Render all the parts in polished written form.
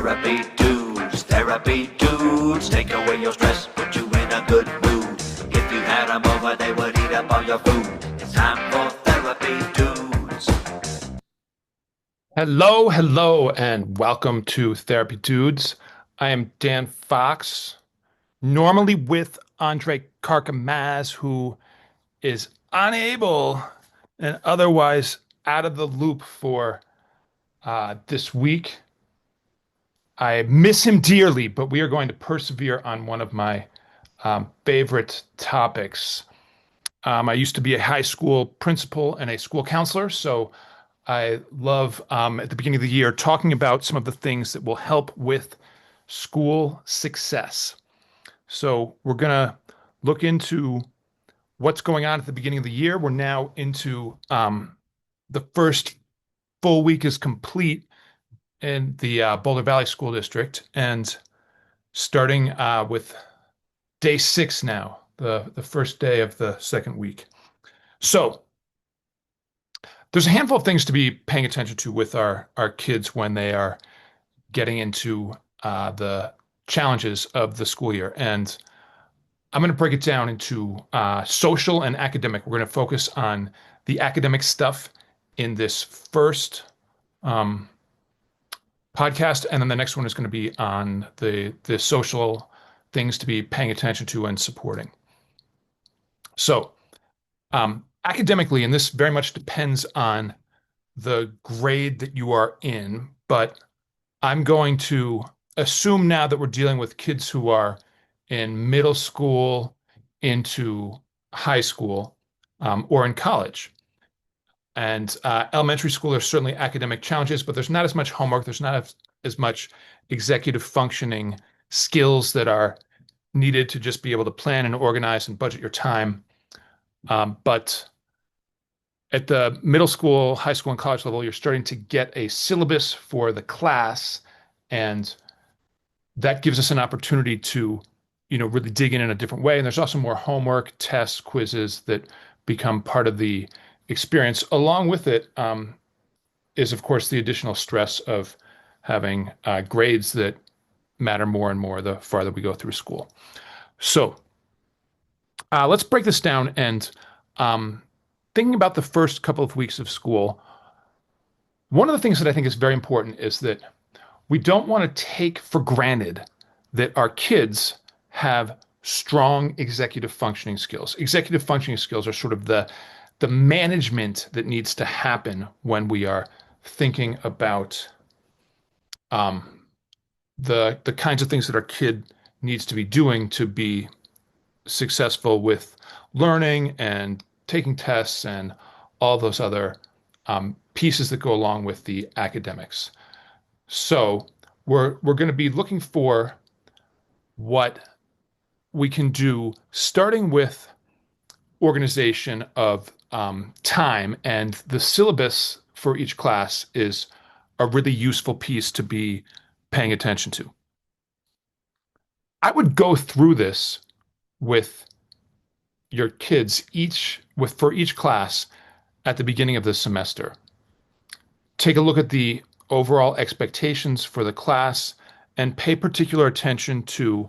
Therapy dudes, take away your stress, put you in a good mood. If you had them over, they would eat up all your food. It's time for therapy dudes. Hello, and welcome to Therapy Dudes. I am Dan Fox, normally with Andre Karkamaz, who is unable and otherwise out of the loop for this week. I miss him dearly, but we are going to persevere on one of my favorite topics. I used to be a high school principal and a school counselor, so I love at the beginning of the year talking about some of the things that will help with school success. So we're going to look into what's going on at the beginning of the year. We're now into the first full week is complete in the Boulder Valley School District, and starting with day 6 now, the first day of the second week. So there's a handful of things to be paying attention to with our kids when they are getting into the challenges of the school year. And I'm going to break it down into social and academic. We're going to focus on the academic stuff in this first podcast, and then the next one is going to be on the social things to be paying attention to and supporting. So academically, and this very much depends on the grade that you are in, but I'm going to assume now that we're dealing with kids who are in middle school into high school or in college. And elementary school, there's certainly academic challenges, but there's not as much homework. There's not as much executive functioning skills that are needed to just be able to plan and organize and budget your time. But at the middle school, high school, and college level, you're starting to get a syllabus for the class, and that gives us an opportunity to, really dig in a different way. And there's also more homework, tests, quizzes that become part of the experience. Along with it is, of course, the additional stress of having grades that matter more and more the farther we go through school. So let's break this down. And thinking about the first couple of weeks of school, one of the things that I think is very important is that we don't want to take for granted that our kids have strong executive functioning skills. Executive functioning skills are sort of the management that needs to happen when we are thinking about the kinds of things that our kid needs to be doing to be successful with learning and taking tests and all those other pieces that go along with the academics. So we're going to be looking for what we can do, starting with organization of time, and the syllabus for each class is a really useful piece to be paying attention to. I would go through this with your kids for each class at the beginning of the semester. Take a look at the overall expectations for the class and pay particular attention to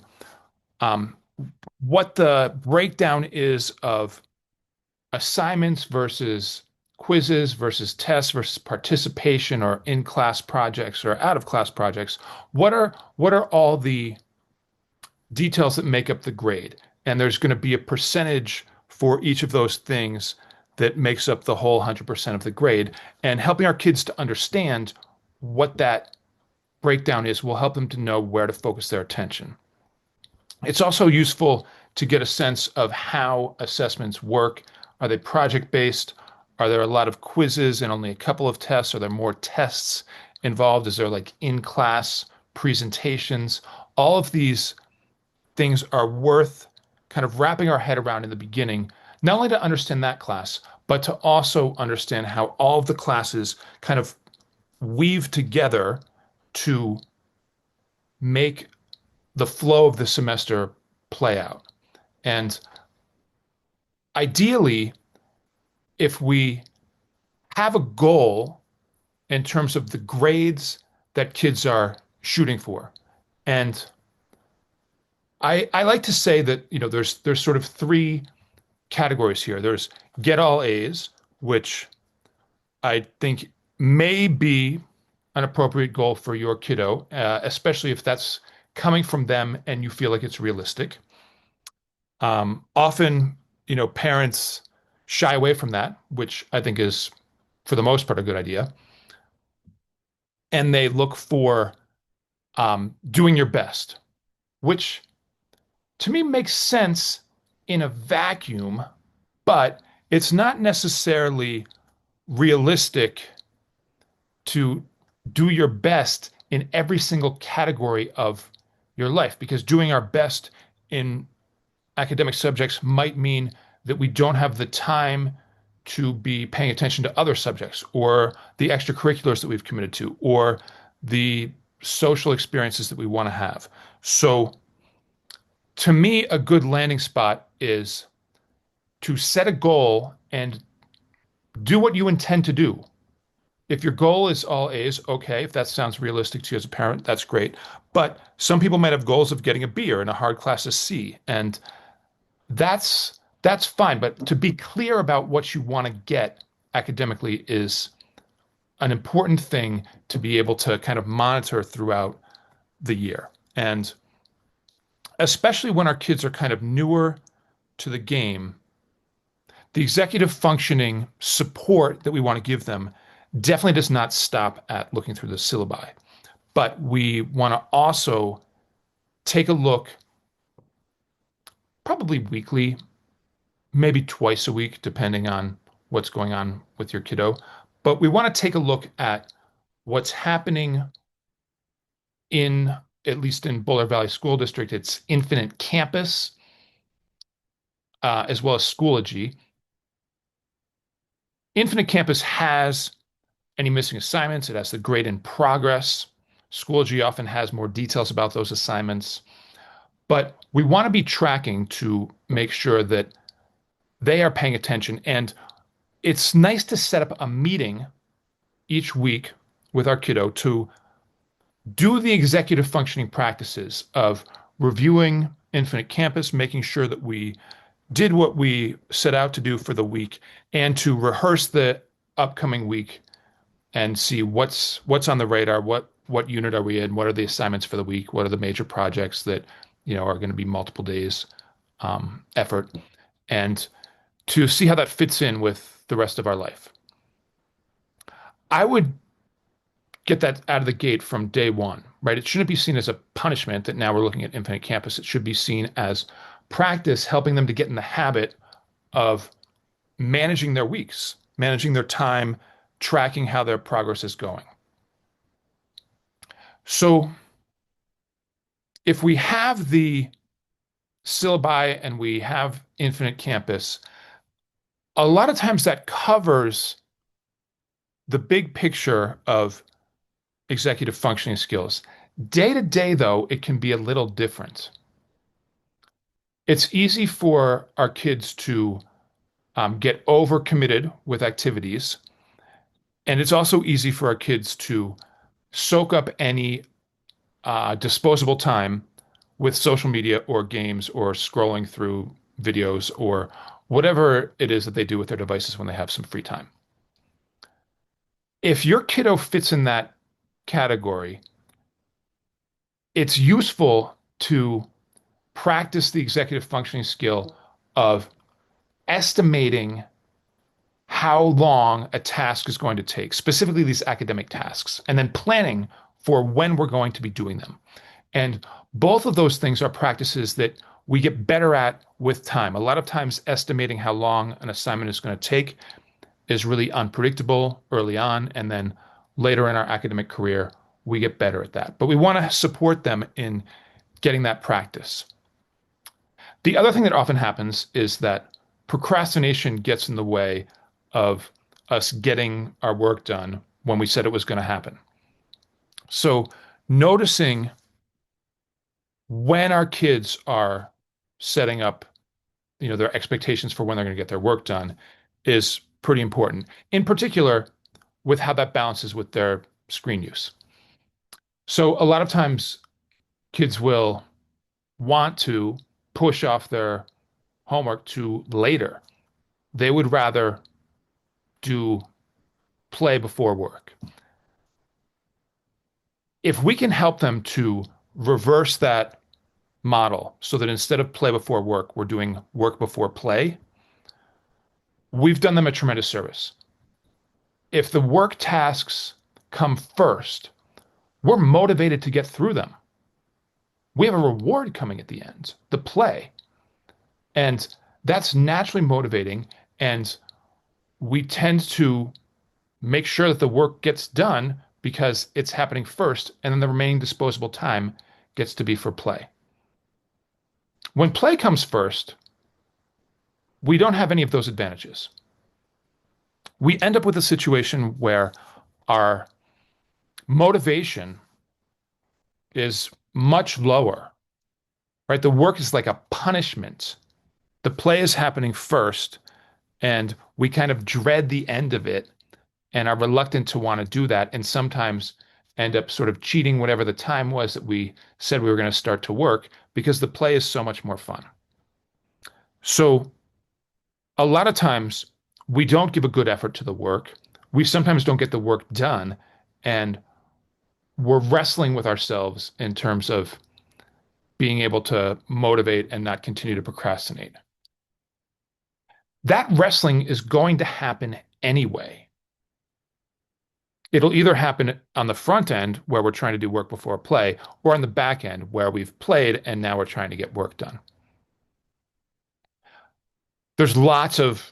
what the breakdown is of assignments versus quizzes versus tests versus participation or in-class projects or out-of-class projects. What are all the details that make up the grade? And there's going to be a percentage for each of those things that makes up the whole 100% of the grade. And helping our kids to understand what that breakdown is will help them to know where to focus their attention. It's also useful to get a sense of how assessments work. Are they project-based? Are there a lot of quizzes and only a couple of tests? Are there more tests involved? Is there like in-class presentations? All of these things are worth kind of wrapping our head around in the beginning, not only to understand that class, but to also understand how all of the classes kind of weave together to make the flow of the semester play out. And ideally, if we have a goal in terms of the grades that kids are shooting for. And I like to say that, there's sort of three categories here. There's get all A's, which I think may be an appropriate goal for your kiddo, especially if that's coming from them and you feel like it's realistic. Often, parents shy away from that, which I think is, for the most part, a good idea. And they look for doing your best, which to me makes sense in a vacuum, but it's not necessarily realistic to do your best in every single category of your life because doing our best in academic subjects might mean that we don't have the time to be paying attention to other subjects or the extracurriculars that we've committed to or the social experiences that we want to have. So, to me, a good landing spot is to set a goal and do what you intend to do. If your goal is all A's, okay, if that sounds realistic to you as a parent, that's great. But some people might have goals of getting a B or in a hard class a C, and that's fine. But to be clear about what you want to get academically is an important thing to be able to kind of monitor throughout the year. And especially when our kids are kind of newer to the game, the executive functioning support that we want to give them definitely does not stop at looking through the syllabi. But we want to also take a look, probably weekly, maybe twice a week, depending on what's going on with your kiddo. But we want to take a look at what's happening in, at least in Boulder Valley School District, it's Infinite Campus, as well as Schoology. Infinite Campus has any missing assignments. It has the grade in progress. Schoology often has more details about those assignments. But we want to be tracking to make sure that they are paying attention. And it's nice to set up a meeting each week with our kiddo to do the executive functioning practices of reviewing Infinite Campus, making sure that we did what we set out to do for the week, and to rehearse the upcoming week and see what's on the radar, what unit are we in, what are the assignments for the week, what are the major projects that are going to be multiple days effort, and to see how that fits in with the rest of our life. I would get that out of the gate from day one, right? It shouldn't be seen as a punishment that now we're looking at Infinite Campus. It should be seen as practice, helping them to get in the habit of managing their weeks, managing their time, tracking how their progress is going. So if we have the syllabi and we have Infinite Campus, a lot of times that covers the big picture of executive functioning skills. Day to day, though, it can be a little different. It's easy for our kids to get overcommitted with activities. And it's also easy for our kids to soak up any disposable time with social media or games or scrolling through videos or whatever it is that they do with their devices when they have some free time. If your kiddo fits in that category, it's useful to practice the executive functioning skill of estimating how long a task is going to take, specifically these academic tasks, and then planning for when we're going to be doing them. And both of those things are practices that we get better at with time. A lot of times, estimating how long an assignment is going to take is really unpredictable early on, and then later in our academic career, we get better at that. But we want to support them in getting that practice. The other thing that often happens is that procrastination gets in the way of us getting our work done when we said it was going to happen. So noticing when our kids are setting up, their expectations for when they're going to get their work done is pretty important. In particular, with how that balances with their screen use. So a lot of times kids will want to push off their homework to later. They would rather do play before work. If we can help them to reverse that model so that instead of play before work, we're doing work before play, we've done them a tremendous service. If the work tasks come first, we're motivated to get through them. We have a reward coming at the end, the play. And that's naturally motivating. And we tend to make sure that the work gets done because it's happening first, and then the remaining disposable time gets to be for play. When play comes first, we don't have any of those advantages. We end up with a situation where our motivation is much lower, right? The work is like a punishment. The play is happening first, and we kind of dread the end of it and are reluctant to want to do that, and sometimes end up sort of cheating whatever the time was that we said we were going to start to work because the play is so much more fun. So a lot of times we don't give a good effort to the work. We sometimes don't get the work done, and we're wrestling with ourselves in terms of being able to motivate and not continue to procrastinate. That wrestling is going to happen anyway. It'll either happen on the front end where we're trying to do work before play, or on the back end where we've played and now we're trying to get work done. There's lots of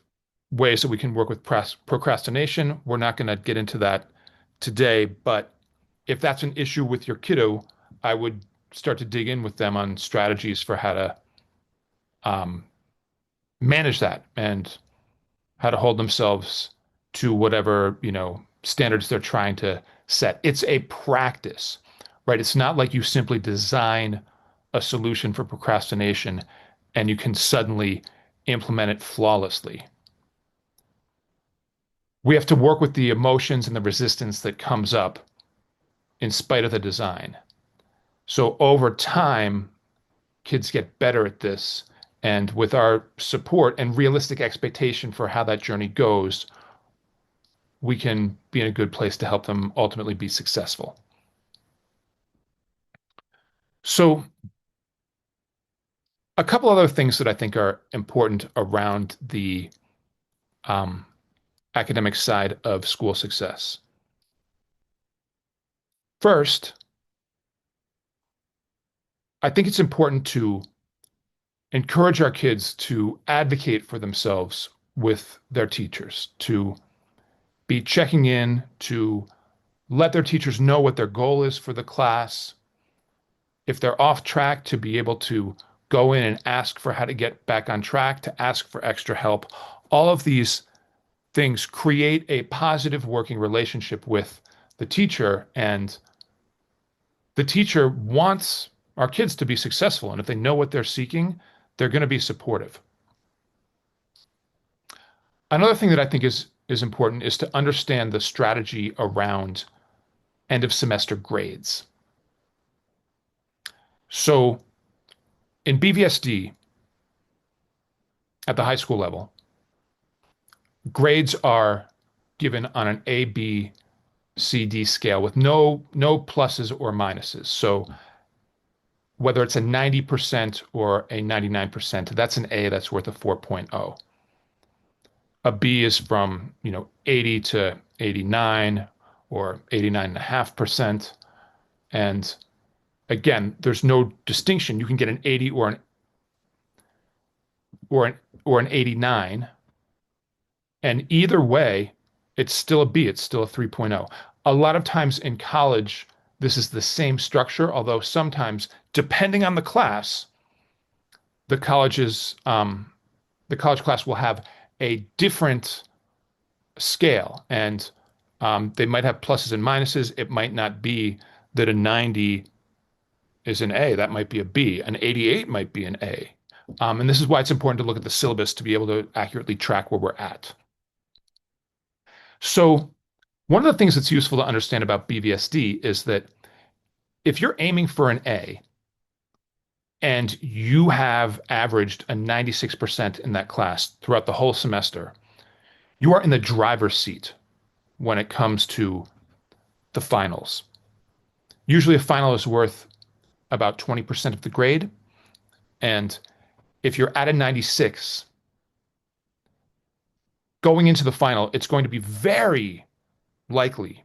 ways that we can work with procrastination. We're not going to get into that today, but if that's an issue with your kiddo, I would start to dig in with them on strategies for how to um, manage that and how to hold themselves to whatever, standards they're trying to set. It's a practice, right? It's not like you simply design a solution for procrastination and you can suddenly implement it flawlessly. We have to work with the emotions and the resistance that comes up in spite of the design. So over time, kids get better at this. And with our support and realistic expectation for how that journey goes, we can be in a good place to help them ultimately be successful. So a couple other things that I think are important around the um, academic side of school success. First, I think it's important to encourage our kids to advocate for themselves with their teachers, to be checking in, to let their teachers know what their goal is for the class. If they're off track, to be able to go in and ask for how to get back on track, to ask for extra help. All of these things create a positive working relationship with the teacher, and the teacher wants our kids to be successful. And if they know what they're seeking, they're going to be supportive. Another thing that I think is important is to understand the strategy around end of semester grades. So in BVSD at the high school level, grades are given on an A, B, C, D scale with no pluses or minuses. So whether it's a 90% or a 99%, that's an A that's worth a 4.0. A B is from, 80 to 89 or 89.5%. And again, there's no distinction. You can get an 80 or an 89, and either way, it's still a B. It's still a 3.0. A lot of times in college, this is the same structure, although sometimes, depending on the class, the colleges the college class will have a different scale, and they might have pluses and minuses. It might not be that a 90 is an A. That might be a B. An 88 might be an A. And this is why it's important to look at the syllabus to be able to accurately track where we're at. So one of the things that's useful to understand about BVSD is that if you're aiming for an A and you have averaged a 96% in that class throughout the whole semester, you are in the driver's seat when it comes to the finals. Usually a final is worth about 20% of the grade. And if you're at a 96 going into the final, it's going to be very likely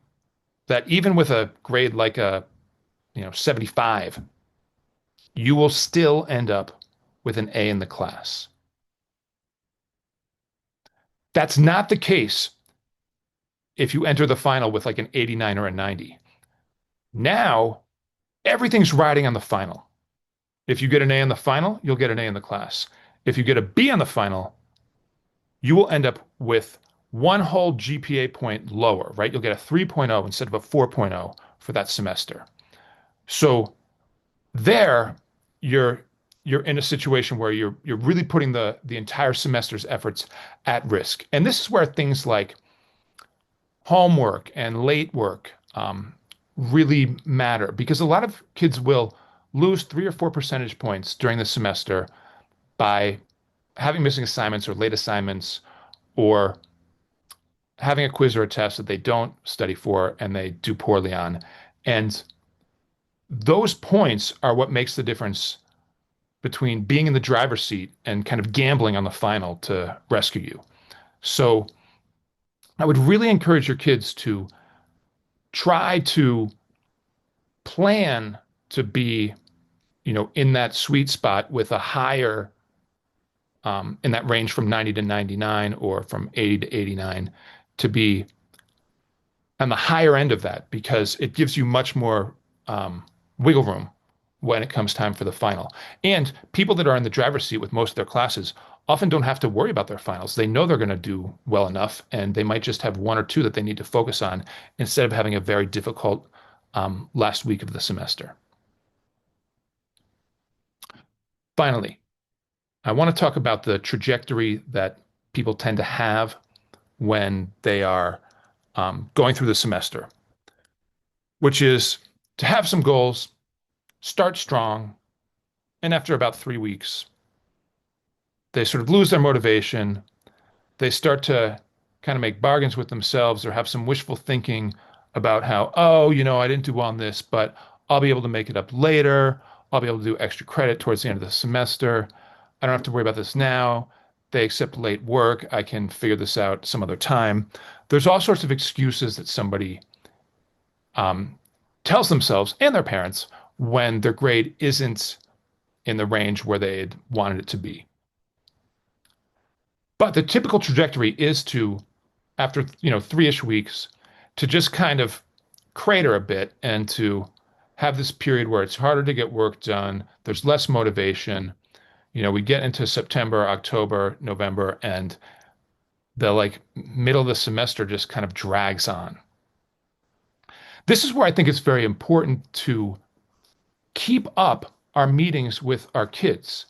that even with a grade like a 75, you will still end up with an A in the class. That's not the case if you enter the final with like an 89 or a 90. Now, everything's riding on the final. If you get an A in the final, you'll get an A in the class. If you get a B on the final, you will end up with one whole GPA point lower, right? You'll get a 3.0 instead of a 4.0 for that semester. So there, you're you're in a situation where you're really putting the entire semester's efforts at risk. And this is where things like homework and late work really matter because a lot of kids will lose 3 or 4 percentage points during the semester by having missing assignments or late assignments or having a quiz or a test that they don't study for and they do poorly on. And those points are what makes the difference between being in the driver's seat and kind of gambling on the final to rescue you. So I would really encourage your kids to try to plan to be, in that sweet spot with a higher, in that range from 90 to 99 or from 80 to 89 to be on the higher end of that because it gives you much more wiggle room when it comes time for the final. And people that are in the driver's seat with most of their classes often don't have to worry about their finals. They know they're going to do well enough, and they might just have one or two that they need to focus on instead of having a very difficult last week of the semester. Finally, I want to talk about the trajectory that people tend to have when they are going through the semester, which is to have some goals, start strong, and after about 3 weeks, they sort of lose their motivation. They start to kind of make bargains with themselves or have some wishful thinking about how, oh, I didn't do well on this, but I'll be able to make it up later. I'll be able to do extra credit towards the end of the semester. I don't have to worry about this now. They accept late work. I can figure this out some other time. There's all sorts of excuses that somebody tells themselves and their parents when their grade isn't in the range where they'd wanted it to be. But the typical trajectory is to, after 3-ish weeks, to just kind of crater a bit and to have this period where it's harder to get work done. There's less motivation. We get into September, October, November, and the middle of the semester just kind of drags on. This is where I think it's very important to keep up our meetings with our kids.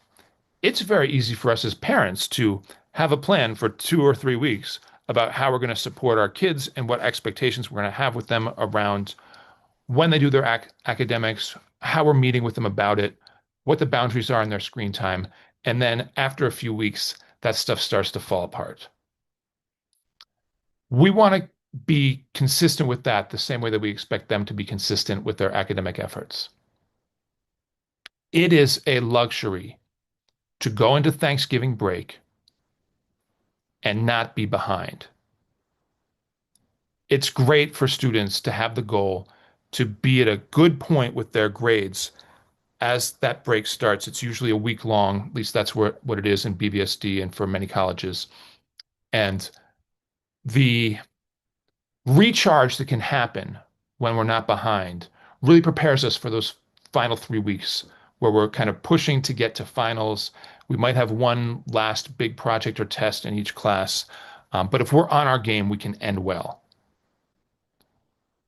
It's very easy for us as parents to have a plan for 2 or 3 weeks about how we're going to support our kids and what expectations we're going to have with them around when they do their academics, how we're meeting with them about it, what the boundaries are in their screen time. And then after a few weeks, that stuff starts to fall apart. We want to be consistent with that the same way that we expect them to be consistent with their academic efforts. It is a luxury to go into Thanksgiving break and not be behind. It's great for students to have the goal to be at a good point with their grades as that break starts. It's usually a week long, at least that's what it is in BBSD and for many colleges. And the recharge that can happen when we're not behind really prepares us for those final 3 weeks where we're kind of pushing to get to finals. We might have one last big project or test in each class, but if we're on our game, we can end well.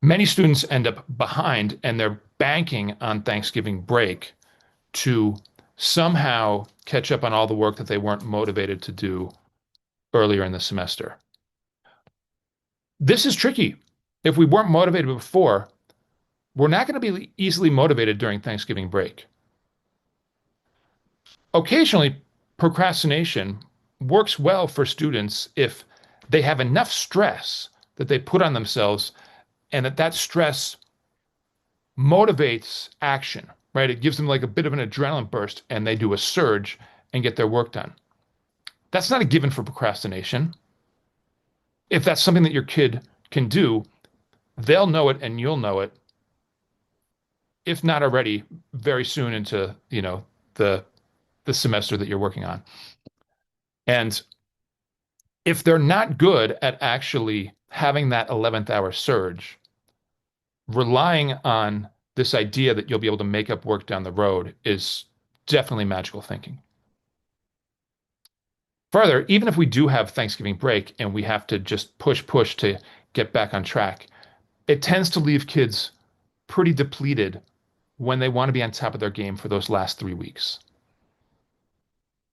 Many students end up behind and they're banking on Thanksgiving break to somehow catch up on all the work that they weren't motivated to do earlier in the semester. This is tricky. If we weren't motivated before, We're not going to be easily motivated during Thanksgiving break. Occasionally, procrastination works well for students if they have enough stress that they put on themselves and that stress motivates action, right? It gives them like a bit of an adrenaline burst and they do a surge and get their work done. That's not a given for procrastination. If that's something that your kid can do, they'll know it and you'll know it, if not already, very soon into, the the semester that you're working on. And if they're not good at actually having that 11th hour surge, relying on this idea that you'll be able to make up work down the road is definitely magical thinking. Further, even if we do have Thanksgiving break and we have to just push to get back on track, it tends to leave kids pretty depleted when they want to be on top of their game for those last 3 weeks.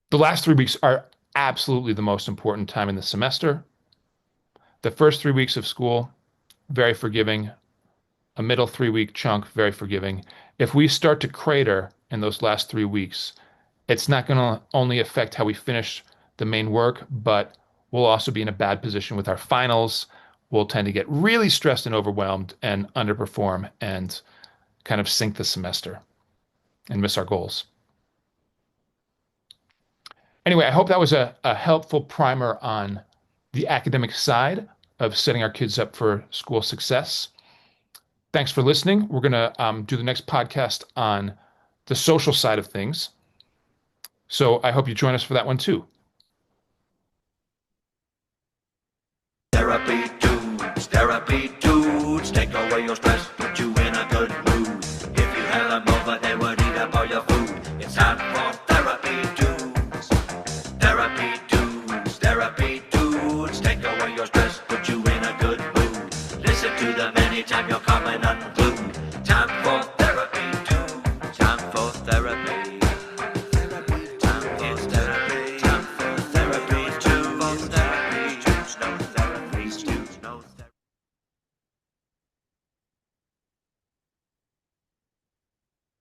The last 3 weeks are absolutely the most important time in the semester. The first 3 weeks of school, very forgiving. A middle 3 week chunk, very forgiving. If we start to crater in those last 3 weeks, it's not going to only affect how we finish the main work, but we'll also be in a bad position with our finals. We'll tend to get really stressed and overwhelmed and underperform and kind of sink the semester and miss our goals. Anyway, I hope that was a helpful primer on the academic side of setting our kids up for school success. Thanks for listening. We're going to do the next podcast on the social side of things. So I hope you join us for that one too. Therapy dudes, take away your stress.